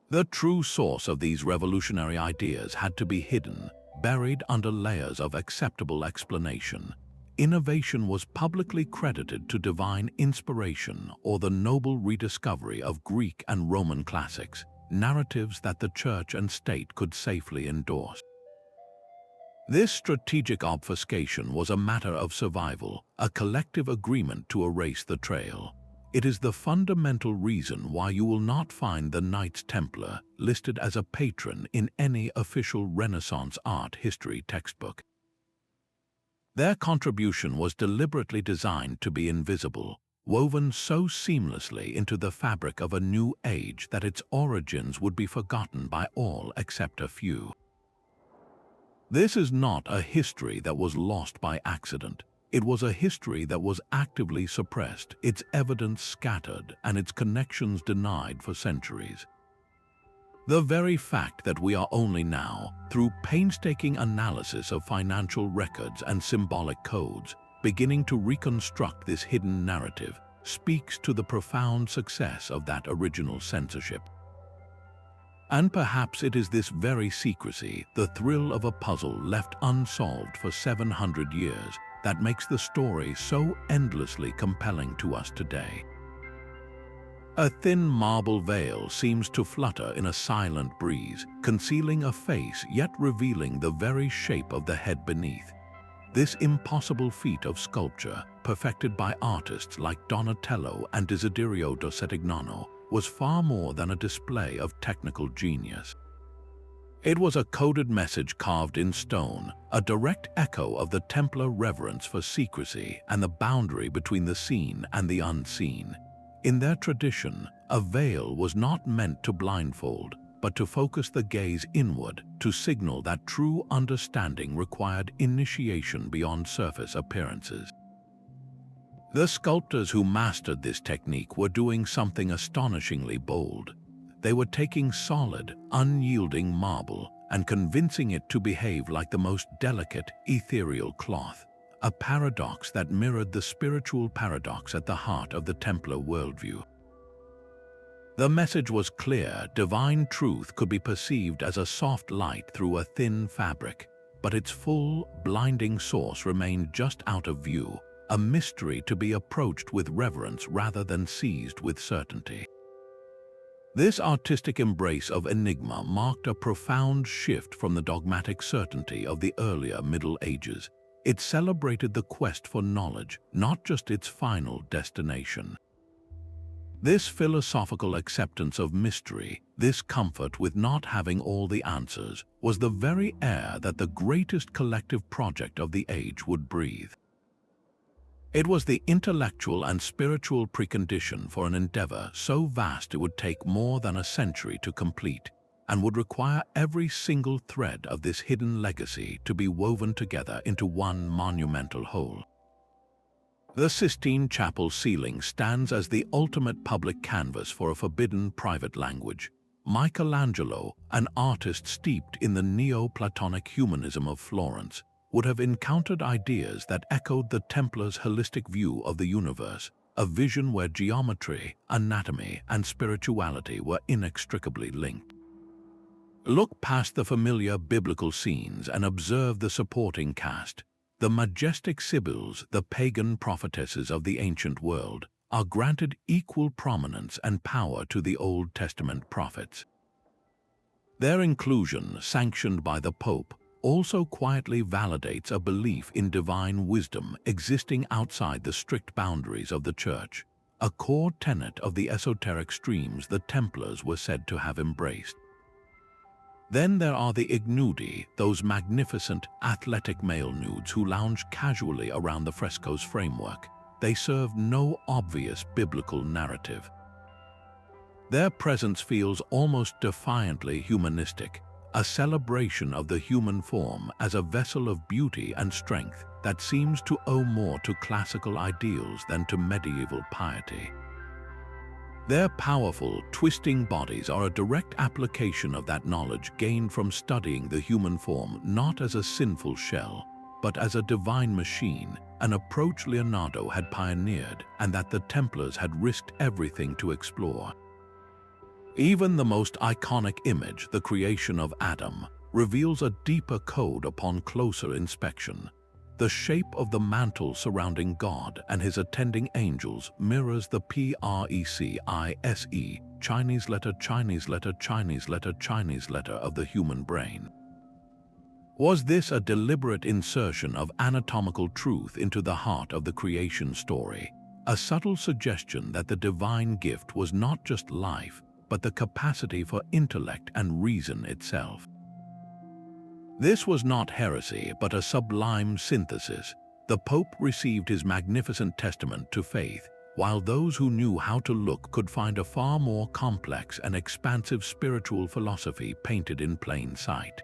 The true source of these revolutionary ideas had to be hidden, buried under layers of acceptable explanation. Innovation was publicly credited to divine inspiration or the noble rediscovery of Greek and Roman classics, narratives that the Church and state could safely endorse. This strategic obfuscation was a matter of survival, a collective agreement to erase the trail. It is the fundamental reason why you will not find the Knights Templar listed as a patron in any official Renaissance art history textbook. Their contribution was deliberately designed to be invisible, woven so seamlessly into the fabric of a new age that its origins would be forgotten by all except a few. This is not a history that was lost by accident. It was a history that was actively suppressed, its evidence scattered, and its connections denied for centuries. The very fact that we are only now, through painstaking analysis of financial records and symbolic codes, beginning to reconstruct this hidden narrative, speaks to the profound success of that original censorship. And perhaps it is this very secrecy, the thrill of a puzzle left unsolved for 700 years, that makes the story so endlessly compelling to us today. A thin marble veil seems to flutter in a silent breeze, concealing a face yet revealing the very shape of the head beneath. This impossible feat of sculpture, perfected by artists like Donatello and Desiderio da Settignano, was far more than a display of technical genius. It was a coded message carved in stone, a direct echo of the Templar reverence for secrecy and the boundary between the seen and the unseen. In their tradition, a veil was not meant to blindfold, but to focus the gaze inward, to signal that true understanding required initiation beyond surface appearances. The sculptors who mastered this technique were doing something astonishingly bold. They were taking solid, unyielding marble and convincing it to behave like the most delicate, ethereal cloth, a paradox that mirrored the spiritual paradox at the heart of the Templar worldview. The message was clear: divine truth could be perceived as a soft light through a thin fabric, but its full, blinding source remained just out of view, a mystery to be approached with reverence rather than seized with certainty. This artistic embrace of enigma marked a profound shift from the dogmatic certainty of the earlier Middle Ages. It celebrated the quest for knowledge, not just its final destination. This philosophical acceptance of mystery, this comfort with not having all the answers, was the very air that the greatest collective project of the age would breathe. It was the intellectual and spiritual precondition for an endeavor so vast it would take more than a century to complete, and would require every single thread of this hidden legacy to be woven together into one monumental whole. The Sistine Chapel ceiling stands as the ultimate public canvas for a forbidden private language. Michelangelo, an artist steeped in the Neoplatonic humanism of Florence, would have encountered ideas that echoed the Templars' holistic view of the universe, a vision where geometry, anatomy, and spirituality were inextricably linked. Look past the familiar biblical scenes and observe the supporting cast. The majestic Sibyls, the pagan prophetesses of the ancient world, are granted equal prominence and power to the Old Testament prophets. Their inclusion, sanctioned by the Pope, also quietly validates a belief in divine wisdom existing outside the strict boundaries of the Church, a core tenet of the esoteric streams the Templars were said to have embraced. Then there are the ignudi, those magnificent, athletic male nudes who lounge casually around the fresco's framework. They serve no obvious biblical narrative. Their presence feels almost defiantly humanistic, a celebration of the human form as a vessel of beauty and strength that seems to owe more to classical ideals than to medieval piety. Their powerful, twisting bodies are a direct application of that knowledge gained from studying the human form not as a sinful shell, but as a divine machine, an approach Leonardo had pioneered and that the Templars had risked everything to explore. Even the most iconic image, the creation of Adam, reveals a deeper code upon closer inspection. The shape of the mantle surrounding God and his attending angels mirrors the Precise, Chinese letter, Chinese letter, Chinese letter, Chinese letter of the human brain. Was this a deliberate insertion of anatomical truth into the heart of the creation story, a subtle suggestion that the divine gift was not just life, but the capacity for intellect and reason itself? This was not heresy, but a sublime synthesis. The Pope received his magnificent testament to faith, while those who knew how to look could find a far more complex and expansive spiritual philosophy painted in plain sight.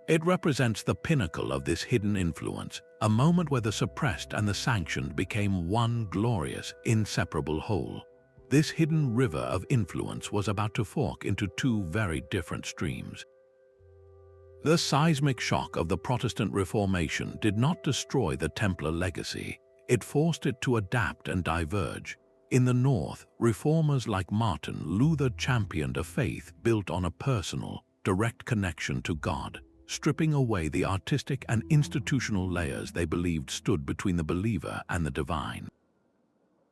It represents the pinnacle of this hidden influence, a moment where the suppressed and the sanctioned became one glorious, inseparable whole. This hidden river of influence was about to fork into two very different streams. The seismic shock of the Protestant Reformation did not destroy the Templar legacy. It forced it to adapt and diverge. In the North, reformers like Martin Luther championed a faith built on a personal, direct connection to God, stripping away the artistic and institutional layers they believed stood between the believer and the divine.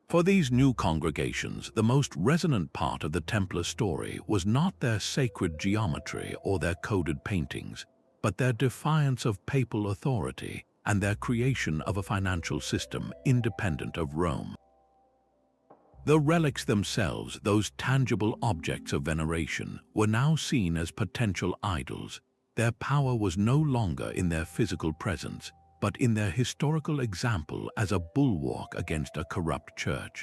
For these new congregations, the most resonant part of the Templar story was not their sacred geometry or their coded paintings, but their defiance of papal authority and their creation of a financial system independent of Rome. The relics themselves, those tangible objects of veneration, were now seen as potential idols. Their power was no longer in their physical presence, but in their historical example as a bulwark against a corrupt church.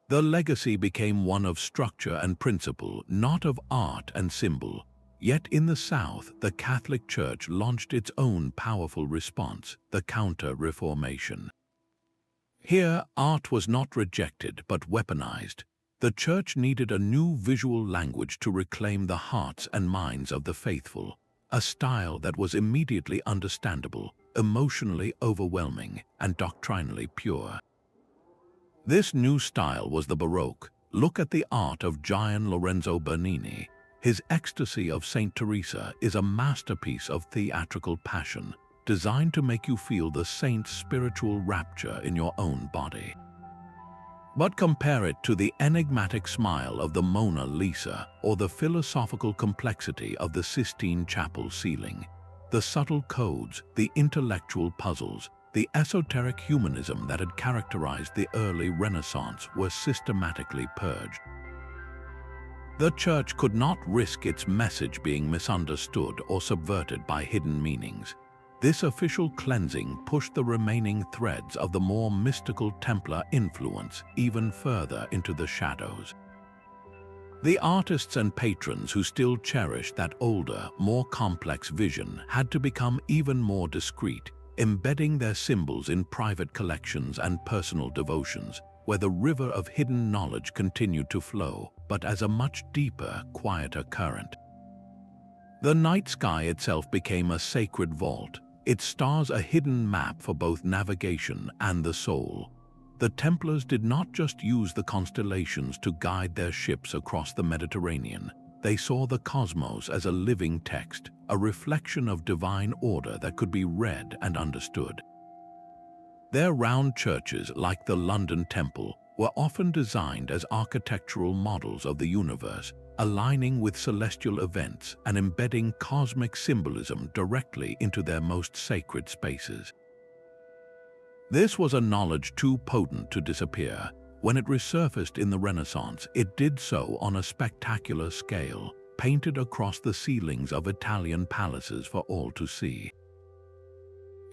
The legacy became one of structure and principle, not of art and symbol. Yet in the South, the Catholic Church launched its own powerful response, the Counter-Reformation. Here, art was not rejected but weaponized. The Church needed a new visual language to reclaim the hearts and minds of the faithful, a style that was immediately understandable, emotionally overwhelming, and doctrinally pure. This new style was the Baroque. Look at the art of Gian Lorenzo Bernini. His Ecstasy of Saint Teresa is a masterpiece of theatrical passion, designed to make you feel the saint's spiritual rapture in your own body. But compare it to the enigmatic smile of the Mona Lisa or the philosophical complexity of the Sistine Chapel ceiling. The subtle codes, the intellectual puzzles, the esoteric humanism that had characterized the early Renaissance were systematically purged. The Church could not risk its message being misunderstood or subverted by hidden meanings. This official cleansing pushed the remaining threads of the more mystical Templar influence even further into the shadows. The artists and patrons who still cherished that older, more complex vision had to become even more discreet, embedding their symbols in private collections and personal devotions, where the river of hidden knowledge continued to flow, but as a much deeper, quieter current. The night sky itself became a sacred vault, its stars a hidden map for both navigation and the soul. The Templars did not just use the constellations to guide their ships across the Mediterranean. They saw the cosmos as a living text, a reflection of divine order that could be read and understood. Their round churches, like the London Temple, were often designed as architectural models of the universe, aligning with celestial events and embedding cosmic symbolism directly into their most sacred spaces. This was a knowledge too potent to disappear. When it resurfaced in the Renaissance, it did so on a spectacular scale, painted across the ceilings of Italian palaces for all to see.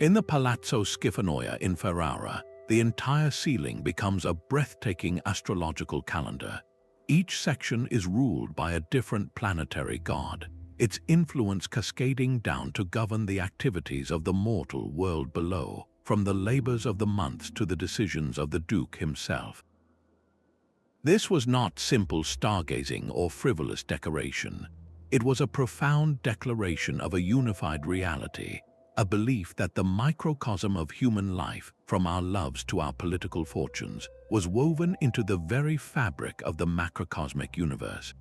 In the Palazzo Schifanoia in Ferrara, the entire ceiling becomes a breathtaking astrological calendar. Each section is ruled by a different planetary god, its influence cascading down to govern the activities of the mortal world below, from the labors of the months to the decisions of the Duke himself. This was not simple stargazing or frivolous decoration. It was a profound declaration of a unified reality, a belief that the microcosm of human life, from our loves to our political fortunes, was woven into the very fabric of the macrocosmic universe.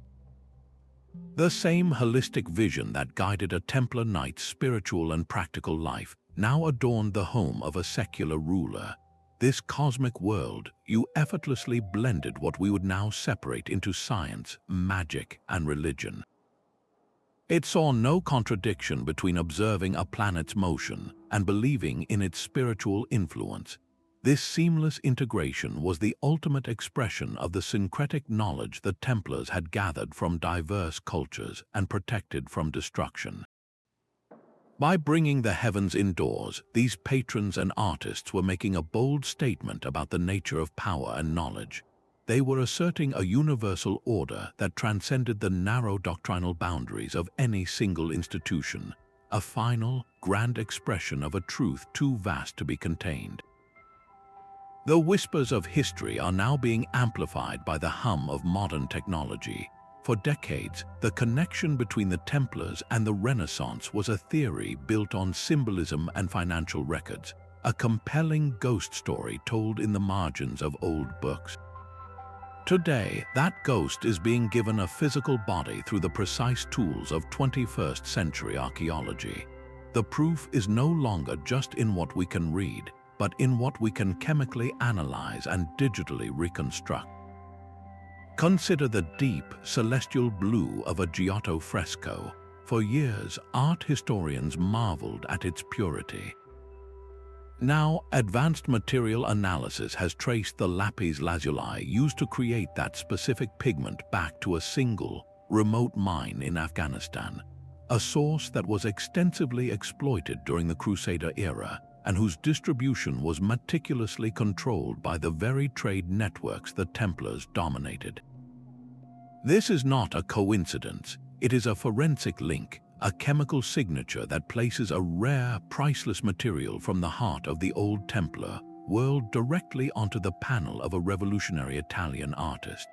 The same holistic vision that guided a Templar knight's spiritual and practical life now adorned the home of a secular ruler. This cosmic world, you effortlessly blended what we would now separate into science, magic, and religion. It saw no contradiction between observing a planet's motion and believing in its spiritual influence. This seamless integration was the ultimate expression of the syncretic knowledge the Templars had gathered from diverse cultures and protected from destruction. By bringing the heavens indoors, these patrons and artists were making a bold statement about the nature of power and knowledge. They were asserting a universal order that transcended the narrow doctrinal boundaries of any single institution, a final, grand expression of a truth too vast to be contained. The whispers of history are now being amplified by the hum of modern technology. For decades, the connection between the Templars and the Renaissance was a theory built on symbolism and financial records, a compelling ghost story told in the margins of old books. Today, that ghost is being given a physical body through the precise tools of 21st century archaeology. The proof is no longer just in what we can read, but in what we can chemically analyze and digitally reconstruct. Consider the deep, celestial blue of a Giotto fresco. For years, art historians marveled at its purity. Now, advanced material analysis has traced the lapis lazuli used to create that specific pigment back to a single, remote mine in Afghanistan, a source that was extensively exploited during the Crusader era and whose distribution was meticulously controlled by the very trade networks the Templars dominated. This is not a coincidence. It is a forensic link, a chemical signature that places a rare, priceless material from the heart of the old Templar world directly onto the panel of a revolutionary Italian artist.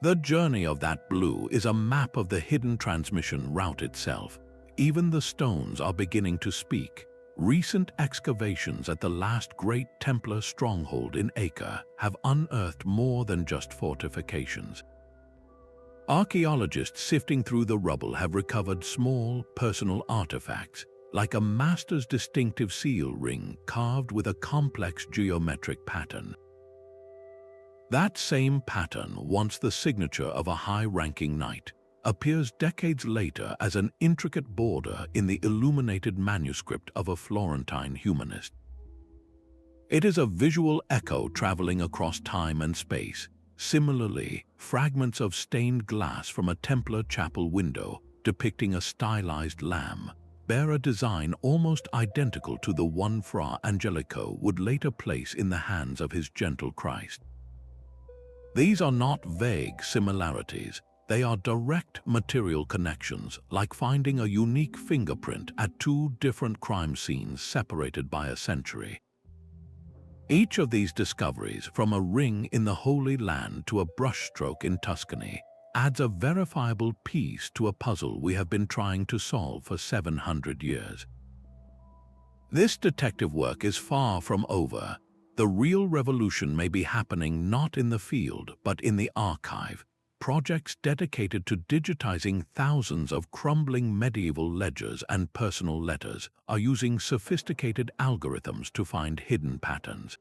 The journey of that blue is a map of the hidden transmission route itself. Even the stones are beginning to speak. Recent excavations at the last great Templar stronghold in Eyck have unearthed more than just fortifications. Archaeologists sifting through the rubble have recovered small, personal artifacts, like a master's distinctive seal ring carved with a complex geometric pattern. That same pattern, once the signature of a high-ranking knight, appears decades later as an intricate border in the illuminated manuscript of a Florentine humanist. It is a visual echo traveling across time and space. Similarly, fragments of stained glass from a Templar chapel window depicting a stylized lamb bear a design almost identical to the one Fra Angelico would later place in the hands of his gentle Christ. These are not vague similarities. They are direct material connections, like finding a unique fingerprint at two different crime scenes separated by a century. Each of these discoveries, from a ring in the Holy Land to a brushstroke in Tuscany, adds a verifiable piece to a puzzle we have been trying to solve for 700 years. This detective work is far from over. The real revolution may be happening not in the field, but in the archive. Projects dedicated to digitizing thousands of crumbling medieval ledgers and personal letters are using sophisticated algorithms to find hidden patterns.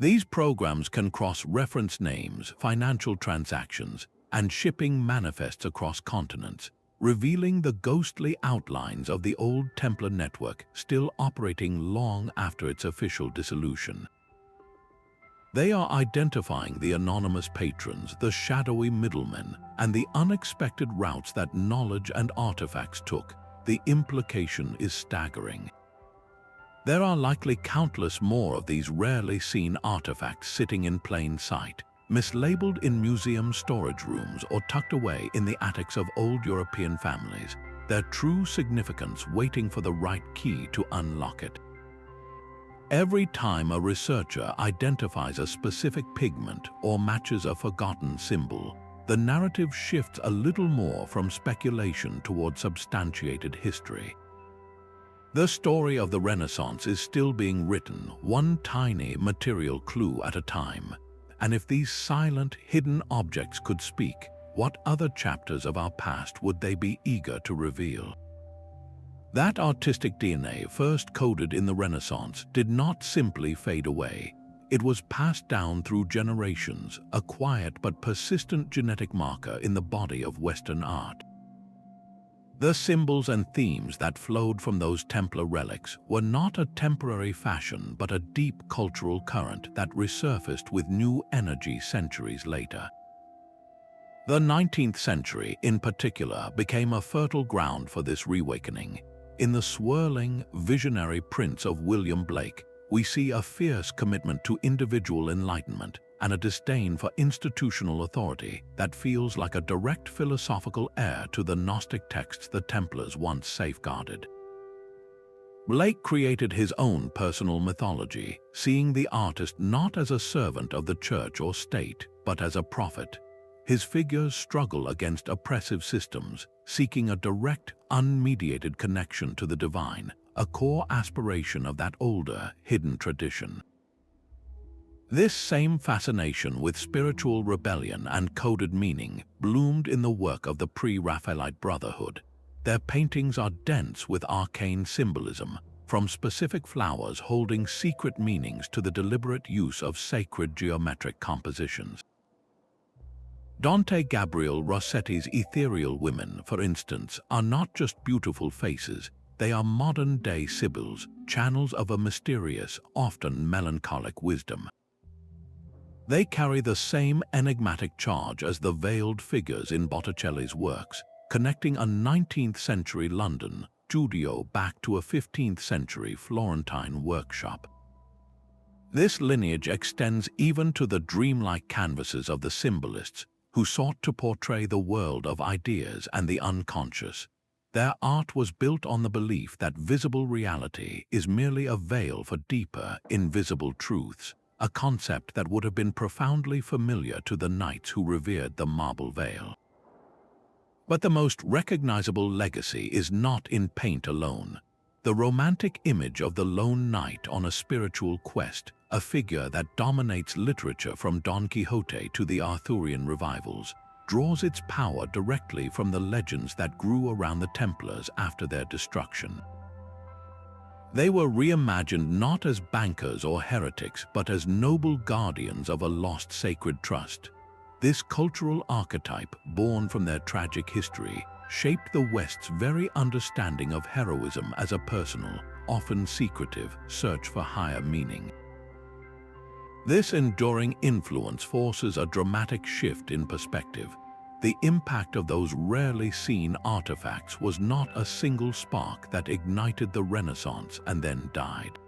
These programs can cross-reference names, financial transactions, and shipping manifests across continents, revealing the ghostly outlines of the old Templar network still operating long after its official dissolution. They are identifying the anonymous patrons, the shadowy middlemen, and the unexpected routes that knowledge and artifacts took. The implication is staggering. There are likely countless more of these rarely seen artifacts sitting in plain sight, mislabeled in museum storage rooms or tucked away in the attics of old European families, their true significance waiting for the right key to unlock it. Every time a researcher identifies a specific pigment or matches a forgotten symbol, the narrative shifts a little more from speculation toward substantiated history. The story of the Renaissance is still being written, one tiny material clue at a time. And if these silent, hidden objects could speak, what other chapters of our past would they be eager to reveal? That artistic DNA, first coded in the Renaissance, did not simply fade away. It was passed down through generations, a quiet but persistent genetic marker in the body of Western art. The symbols and themes that flowed from those Templar relics were not a temporary fashion but a deep cultural current that resurfaced with new energy centuries later. The 19th century, in particular, became a fertile ground for this reawakening. In the swirling, visionary prints of William Blake, we see a fierce commitment to individual enlightenment and a disdain for institutional authority that feels like a direct philosophical heir to the Gnostic texts the Templars once safeguarded. Blake created his own personal mythology, seeing the artist not as a servant of the church or state, but as a prophet. His figures struggle against oppressive systems, seeking a direct, unmediated connection to the divine, a core aspiration of that older, hidden tradition. This same fascination with spiritual rebellion and coded meaning bloomed in the work of the pre-Raphaelite Brotherhood. Their paintings are dense with arcane symbolism, from specific flowers holding secret meanings to the deliberate use of sacred geometric compositions. Dante Gabriel Rossetti's ethereal women, for instance, are not just beautiful faces, they are modern-day sibyls, channels of a mysterious, often melancholic wisdom. They carry the same enigmatic charge as the veiled figures in Botticelli's works, connecting a 19th-century London studio back to a 15th-century Florentine workshop. This lineage extends even to the dreamlike canvases of the symbolists, who sought to portray the world of ideas and the unconscious. Their art was built on the belief that visible reality is merely a veil for deeper, invisible truths, a concept that would have been profoundly familiar to the knights who revered the marble veil. But the most recognizable legacy is not in paint alone. The romantic image of the lone knight on a spiritual quest, a figure that dominates literature from Don Quixote to the Arthurian revivals, draws its power directly from the legends that grew around the Templars after their destruction. They were reimagined not as bankers or heretics, but as noble guardians of a lost sacred trust. This cultural archetype, born from their tragic history, shaped the West's very understanding of heroism as a personal, often secretive, search for higher meaning. This enduring influence forces a dramatic shift in perspective. The impact of those rarely seen artifacts was not a single spark that ignited the Renaissance and then died.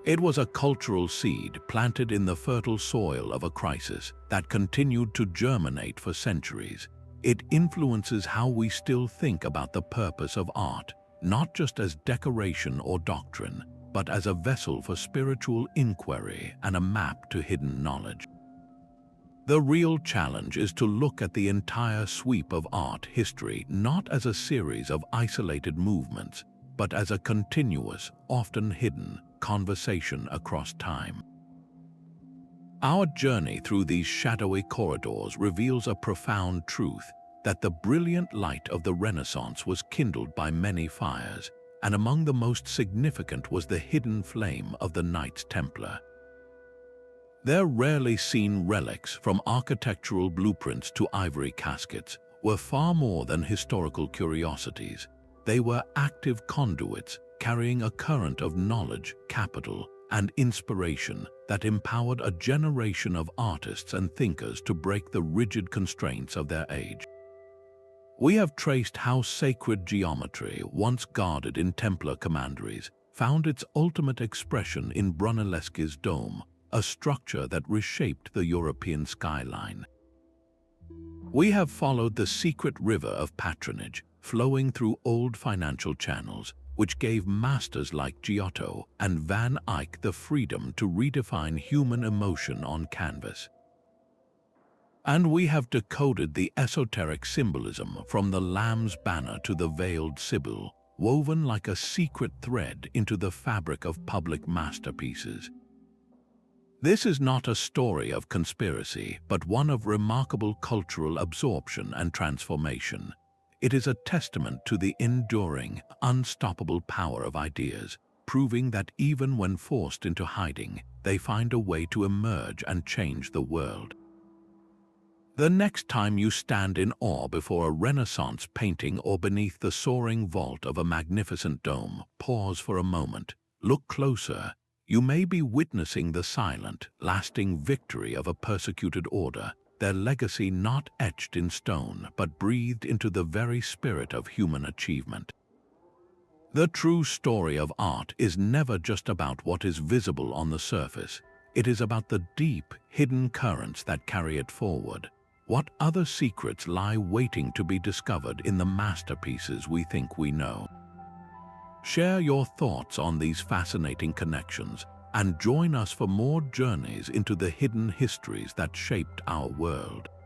It was a cultural seed planted in the fertile soil of a crisis that continued to germinate for centuries. It influences how we still think about the purpose of art, not just as decoration or doctrine, but as a vessel for spiritual inquiry and a map to hidden knowledge. The real challenge is to look at the entire sweep of art history not as a series of isolated movements, but as a continuous, often hidden, conversation across time. Our journey through these shadowy corridors reveals a profound truth, that the brilliant light of the Renaissance was kindled by many fires, and among the most significant was the hidden flame of the Knights Templar. Their rarely seen relics, from architectural blueprints to ivory caskets, were far more than historical curiosities. They were active conduits, carrying a current of knowledge, capital, and inspiration that empowered a generation of artists and thinkers to break the rigid constraints of their age. We have traced how sacred geometry, once guarded in Templar commanderies, found its ultimate expression in Brunelleschi's dome, a structure that reshaped the European skyline. We have followed the secret river of patronage, flowing through old financial channels, which gave masters like Giotto and Van Eyck the freedom to redefine human emotion on canvas. And we have decoded the esoteric symbolism from the lamb's banner to the veiled sibyl, woven like a secret thread into the fabric of public masterpieces. This is not a story of conspiracy, but one of remarkable cultural absorption and transformation. It is a testament to the enduring, unstoppable power of ideas, proving that even when forced into hiding, they find a way to emerge and change the world. The next time you stand in awe before a Renaissance painting or beneath the soaring vault of a magnificent dome, pause for a moment, look closer. You may be witnessing the silent, lasting victory of a persecuted order, their legacy not etched in stone but breathed into the very spirit of human achievement. The true story of art is never just about what is visible on the surface. It is about the deep, hidden currents that carry it forward. What other secrets lie waiting to be discovered in the masterpieces we think we know? Share your thoughts on these fascinating connections and join us for more journeys into the hidden histories that shaped our world.